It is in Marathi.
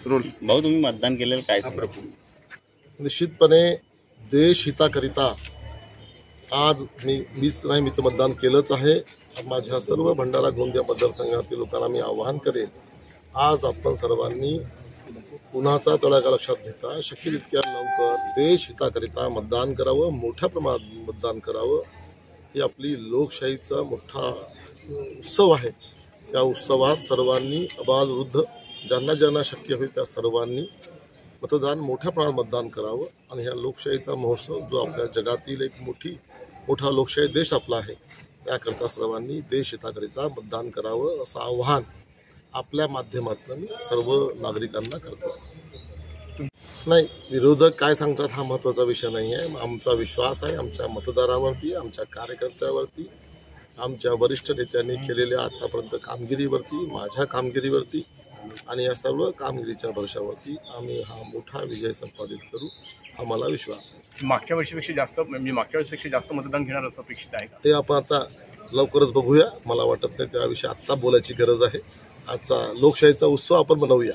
रोल भाऊ, तुम्ही मतदान केलेलं काय सांगा? निश्चितपणे देश हिताकरिता आज मीच नाही, मी तर मतदान केलंच आहे. माझ्या सर्व भंडारा गोंदिया मतदारसंघातील लोकांना मी आवाहन करेन, आज आपण सर्वांनी उन्हाचा तडाखा लक्षात घेता शक्य तितक्या लवकर देश हिताकरिता मतदान करावं, मोठ्या प्रमाणात मतदान करावं. ही आपली लोकशाहीचा मोठा उत्सव आहे. त्या उत्सवात सर्वांनी अबालवृद्ध ज्यांना ज्यांना शक्य होईल त्या सर्वांनी मतदान मोठ्या प्रमाणात मतदान करावं. आणि ह्या लोकशाहीचा महोत्सव जो आपल्या जगातील एक मोठा लोकशाही देश आपला आहे, त्याकरता सर्वांनी देश हिताकरिता मतदान करावं असं आव्हान आपल्या माध्यमातून मी सर्व नागरिकांना करतो. नाही, विरोधक काय सांगतात हा महत्त्वाचा विषय नाही आहे. आमचा विश्वास आहे आमच्या मतदारावरती, आमच्या कार्यकर्त्यावरती, आमच्या वरिष्ठ नेत्यांनी केलेल्या आतापर्यंत कामगिरीवरती, माझ्या कामगिरीवरती आणि या सर्व कामगिरीच्या भरवशावरती आम्ही हा मोठा विजय संपादित करू हा मला विश्वास आहे. मागच्या वर्षीपेक्षा जास्त मतदान घेणार असं अपेक्षित आहे का? ते आपण आता लवकरच बघूया. मला वाटत नाही त्याविषयी आत्ता बोलायची गरज आहे. आजचा लोकशाहीचा उत्सव आपण बनवूया.